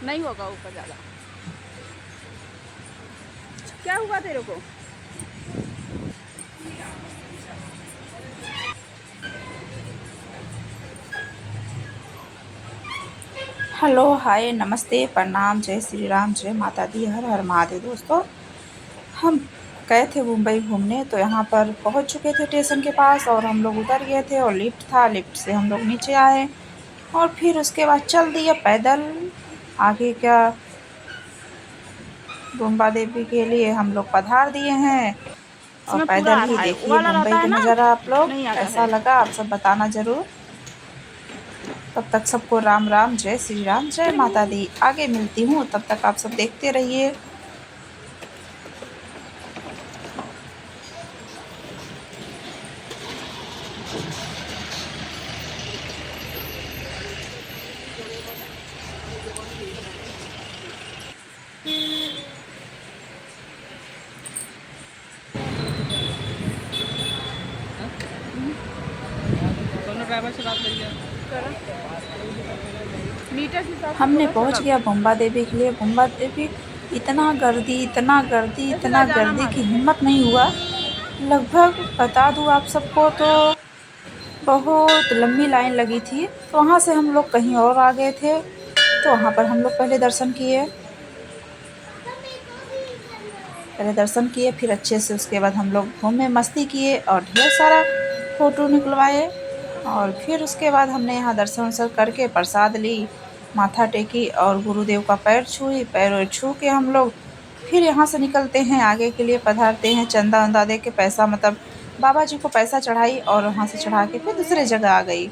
नहीं होगा ऊपर ज़्यादा। क्या हुआ तेरे को? हेलो, हाय, नमस्ते, प्रणाम, जय श्री राम, जय माता दी, हर हर महादेव। दोस्तों, हम गए थे मुंबई घूमने, तो यहाँ पर पहुँच चुके थे स्टेशन के पास और हम लोग उतर गए थे और लिफ्ट था, लिफ्ट से हम लोग नीचे आए और फिर उसके बाद चल दिए पैदल आगे। क्या मुंबा देवी के लिए हम लोग पधार दिए हैं और इसमें पूरा पैदल आ ही रहा है, वो देखिए वाला मुंबई रहता है के ना, नज़ारा। आप लोग नहीं आता कैसा है। लगा आप सब बताना ज़रूर। तब तक सबको राम राम, जय श्री राम, जय माता दी। आगे मिलती हूँ, तब तक आप सब देखते रहिए। दोनों ड्राइवर से बात करिए। मीटर के हिसाब से हमने थोड़ा पहुंच चला। गया मुंबा देवी के लिए। मुंबा देवी इतना गर्दी, इतना गर्दी, कैसे ला इतना जाना गर्दी कि मारे। हिम्मत नहीं हुआ। लगभग बता दूं आप सबको तो बहुत लंबी लाइन लगी थी। तो वहाँ से हम लोग कहीं और आ गए थे, तो वहाँ पर हम लोग पहले दर्शन किए, फिर अच्छे से उसके बाद हम लोग घूमे, मस्ती किए और ढेर सारा फ़ोटो निकलवाए। और फिर उसके बाद हमने यहाँ दर्शन वर्शन करके प्रसाद ली, माथा टेकी और गुरुदेव का पैर छुई। पैर वैर छू के हम लोग फिर यहाँ से निकलते हैं, आगे के लिए पधारते हैं। चंदा वंदा दे के पैसा, मतलब बाबा जी को पैसा चढ़ाई और वहाँ से चढ़ा के फिर दूसरे जगह आ गई।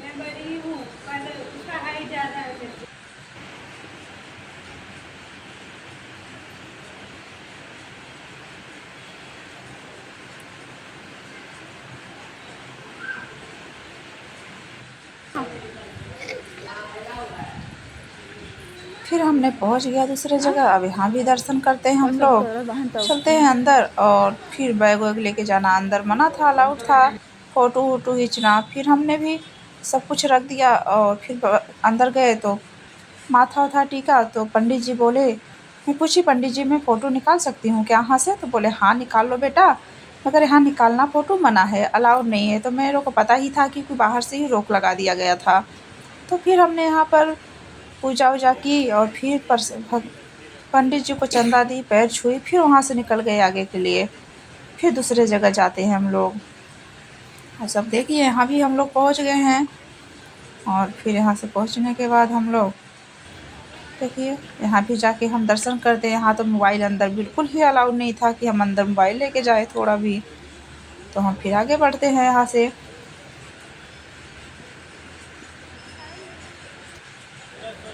फिर हमने पहुंच गया दूसरे जगह। अब यहाँ भी दर्शन करते हैं हम बस अब लोग, तो बहन तो चलते हैं अंदर। और फिर बैग वैग लेके जाना अंदर मना था, अलाउड था, फ़ोटो वोटो खींचना। फिर हमने भी सब कुछ रख दिया और फिर अंदर गए तो माथा वाथा टीका। तो पंडित जी बोले, मैं पूछी, पंडित जी मैं फ़ोटो निकाल सकती हूँ क्या यहाँ से? तो बोले हाँ निकाल लो बेटा, मगर यहाँ निकालना फ़ोटो मना है, अलाउड नहीं है। तो मेरे को पता ही था कि कोई बाहर से ही रोक लगा दिया गया था। तो फिर हमने यहाँ पर पूजा वूजा की और फिर पंडित जी को चंदा दी, पैर छुई, फिर वहाँ से निकल गए आगे के लिए। फिर दूसरे जगह जाते हैं हम लोग। और सब देखिए यहाँ भी हम लोग पहुँच गए हैं। और फिर यहाँ से पहुँचने के बाद हम लोग देखिए यहाँ भी जाके हम दर्शन करते हैं। यहाँ तो मोबाइल अंदर बिल्कुल ही अलाउड नहीं था कि हम अंदर मोबाइल लेके जाए थोड़ा भी। तो हम फिर आगे बढ़ते हैं यहाँ से।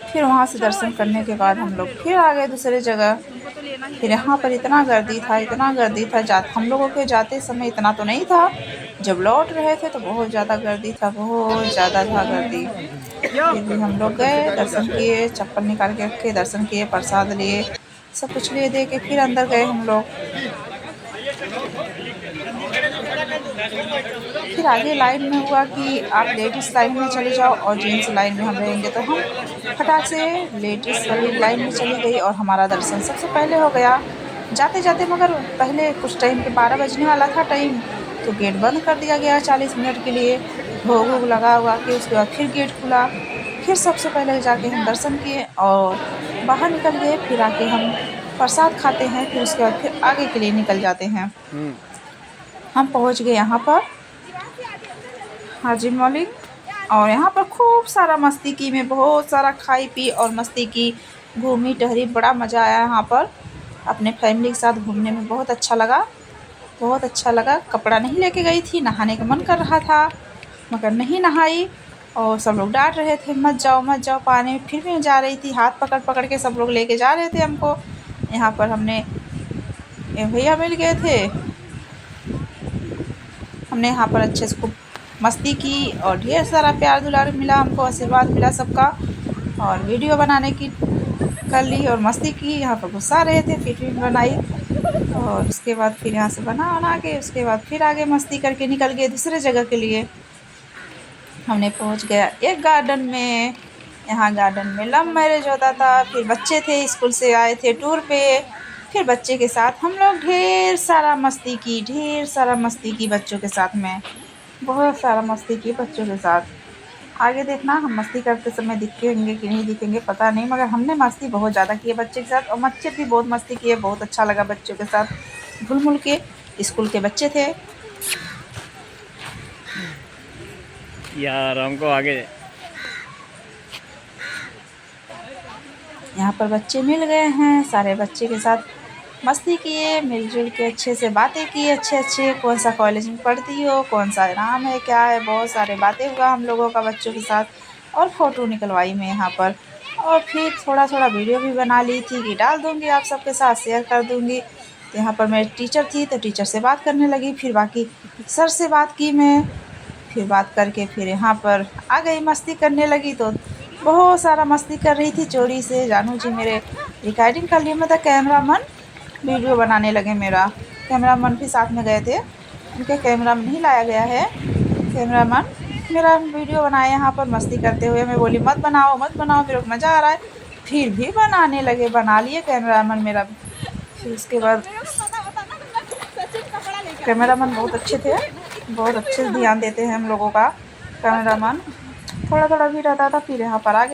फिर वहाँ से चलो दर्शन ऐसे ही करने के चलो, बाद लेना है हम तो लोग ले लो। फिर आ गए दूसरे जगह। तुमको तो लेना ही है, फिर चाहे यहाँ उसको पर ऐसे इतना करना है, गर्दी करना था, ही है। इतना गर्दी था, हम लोगों के जाते समय इतना तो नहीं था। जब लौट रहे थे तो बहुत ज़्यादा गर्दी था, बहुत ज़्यादा था गर्दी। यो फिर भी हम लोग गए, दर्शन किए, चप्पल निकाल के रखे, दर्शन किए, प्रसाद लिए, सब कुछ लिए दे के फिर अंदर गए हम लोग। फिर आगे लाइन में हुआ कि आप लेडीज़ लाइन में चले जाओ और जेंट्स लाइन में हम रहेंगे। तो हम फटाक से लेडीज़ वाली लाइन में चली गई और हमारा दर्शन सबसे पहले हो गया जाते जाते। मगर पहले कुछ टाइम पे 12 बजने वाला था टाइम, तो गेट बंद कर दिया गया 40 मिनट के लिए। भोग वोग लगा हुआ के उसके बाद फिर गेट खुला। फिर सबसे पहले जाके हम दर्शन किए और बाहर निकल गए। फिर आके हम प्रसाद खाते हैं, फिर उसके बाद फिर आगे के लिए निकल जाते हैं। हम पहुंच गए यहाँ पर हाजी मलिक, और यहाँ पर खूब सारा मस्ती की, मैं बहुत सारा खाई पी और मस्ती की, घूमी टहरी, बड़ा मज़ा आया यहाँ पर। अपने फैमिली के साथ घूमने में बहुत अच्छा लगा, बहुत अच्छा लगा। कपड़ा नहीं लेके गई थी, नहाने का मन कर रहा था मगर नहीं नहाई। और सब लोग डांट रहे थे मत जाओ मत जाओ पानी में, फिर भी मैं जा रही थी। हाथ पकड़ पकड़ के सब लोग लेके जा रहे थे हमको। यहाँ पर हमने भैया मिल गए थे, हमने यहाँ पर अच्छे से खूब मस्ती की और ढेर सारा प्यार दुलार मिला हमको, आशीर्वाद मिला सबका। और वीडियो बनाने की कर ली और मस्ती की। यहाँ पर गुस्सा रहे थे, फिर भी बनाई। और उसके बाद फिर यहाँ से बना के उसके बाद फिर आगे मस्ती करके निकल गए दूसरे जगह के लिए। हमने पहुँच गया एक गार्डन में, यहाँ गार्डन में लव मैरिज होता था। फिर बच्चे थे, स्कूल से आए थे टूर पे, फिर बच्चे के साथ हम लोग ढेर सारा मस्ती की बच्चों के साथ में, बहुत सारा मस्ती की बच्चों के साथ। आगे देखना हम मस्ती करते समय दिखेंगे कि नहीं दिखेंगे पता नहीं, मगर हमने मस्ती बहुत ज़्यादा की है बच्चे के साथ, और बच्चे भी बहुत मस्ती किए, बहुत अच्छा लगा बच्चों के साथ घुल मुल के। स्कूल के बच्चे थे। यार हमको आगे यहाँ पर बच्चे मिल गए हैं, सारे बच्चे के साथ मस्ती किए, मिलजुल के अच्छे से बातें की, अच्छे कौन सा कॉलेज में पढ़ती हो, कौन सा नाम है, क्या है, बहुत सारे बातें हुआ हम लोगों का बच्चों के साथ। और फ़ोटो निकलवाई मैं यहाँ पर, और फिर थोड़ा वीडियो भी बना ली थी कि डाल दूँगी आप सबके साथ, शेयर कर दूँगी। तो यहाँ पर मेरी टीचर थी तो टीचर से बात करने लगी, फिर बाकी सर से बात की मैं, फिर बात करके फिर यहाँ पर आ गई, मस्ती करने लगी। तो बहुत सारा मस्ती कर रही थी चोरी से। जानू जी मेरे रिकॉर्डिंग कर लिए, मतलब कैमरामैन वीडियो बनाने लगे, मेरा कैमरामैन भी साथ में गए थे, उनके कैमरा नहीं लाया गया है, कैमरामैन मेरा वीडियो बनाए यहाँ पर मस्ती करते हुए। मैं बोली मत बनाओ मत बनाओ, फिर मज़ा आ रहा है, फिर भी बनाने लगे, बना लिए कैमरामैन मेरा। फिर उसके बाद कैमरामैन बहुत अच्छे थे, बहुत अच्छे से ध्यान देते हैं हम लोगों का कैमरामैन। थोड़ा भी रहता था, फिर यहाँ पर आ गए।